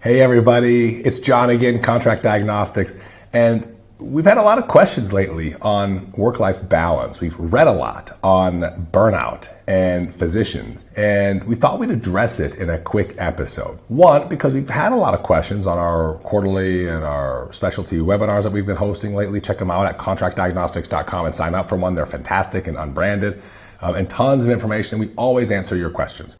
Hey everybody, it's John again, Contract Diagnostics, and we've had a lot of questions lately on work-life balance. We've read a lot on burnout and physicians, and we thought we'd address it in a quick episode. One, because we've had a lot of questions on our quarterly and our specialty webinars that we've been hosting lately. Check them out at contractdiagnostics.com and sign up for one. They're fantastic and unbranded, and tons of information. We always answer your questions.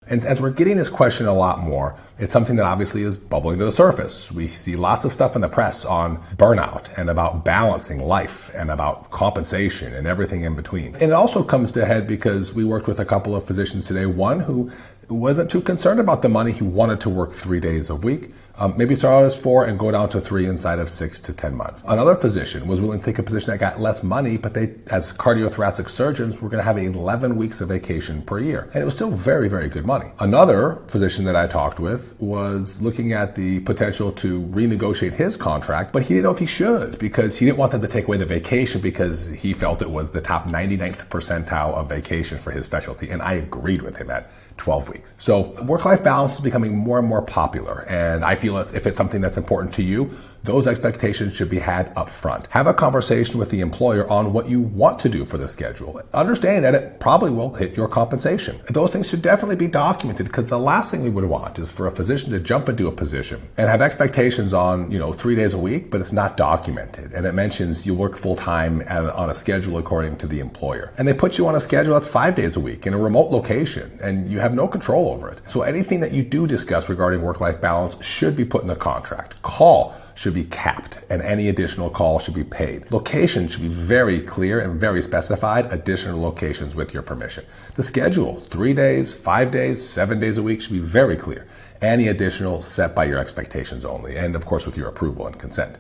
And as we're getting this question a lot more, it's something that obviously is bubbling to the surface. We see lots of stuff in the press on burnout and about balancing life and about compensation and everything in between. And it also comes to head because we worked with a couple of physicians today, one who wasn't too concerned about the money. He wanted to work 3 days a week, maybe start out as 4 and go down to 3 inside of 6 to 10 months. Another physician was willing to take a position that got less money, but they, as cardiothoracic surgeons, were going to have 11 weeks of vacation per year. And it was still very, very good money. Another physician that I talked with was looking at the potential to renegotiate his contract, but he didn't know if he should because he didn't want them to take away the vacation because he felt it was the top 99th percentile of vacation for his specialty. And I agreed with him at 12 weeks. So work-life balance is becoming more and more popular. And I feel if it's something that's important to you, those expectations should be had up front. Have a conversation with the employer on what you want to do for the schedule. Understand that it probably will hit your compensation. Those things should definitely be documented because the last thing we would want is for a physician to jump into a position and have expectations on, 3 days a week, but it's not documented. And it mentions you work full time on a schedule according to the employer. And they put you on a schedule that's 5 days a week in a remote location and you have no control over it. So anything that you do discuss regarding work-life balance should be put in the contract. Call should be capped and any additional call should be paid. Location should be very clear and very specified, additional locations with your permission. The schedule, 3 days, 5 days, 7 days a week should be very clear. Any additional set by your expectations only, and of course with your approval and consent.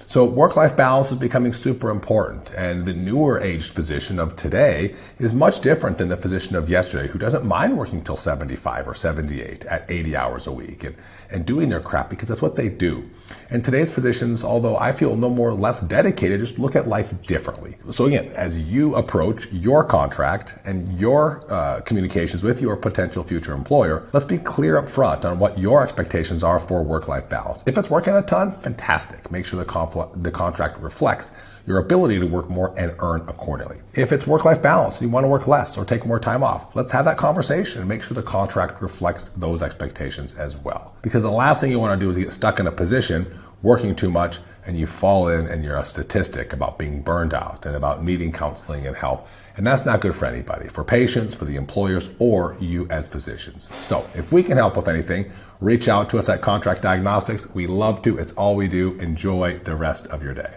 So work-life balance is becoming super important, and the newer aged physician of today is much different than the physician of yesterday who doesn't mind working till 75 or 78 at 80 hours a week and doing their crap because that's what they do. And today's physicians, although I feel no more or less dedicated, just look at life differently. So again, as you approach your contract and your communications with your potential future employer, let's be clear up front on what your expectations are for work-life balance. If it's working a ton, fantastic. Make sure the contract reflects your ability to work more and earn accordingly. If it's work-life balance and you want to work less or take more time off, let's have that conversation and make sure the contract reflects those expectations as well. Because the last thing you want to do is get stuck in a position working too much and you fall in and you're a statistic about being burned out and about needing counseling and help. And that's not good for anybody, for patients, for the employers, or you as physicians. So if we can help with anything, reach out to us at Contract Diagnostics. We love to. It's all we do. Enjoy the rest of your day.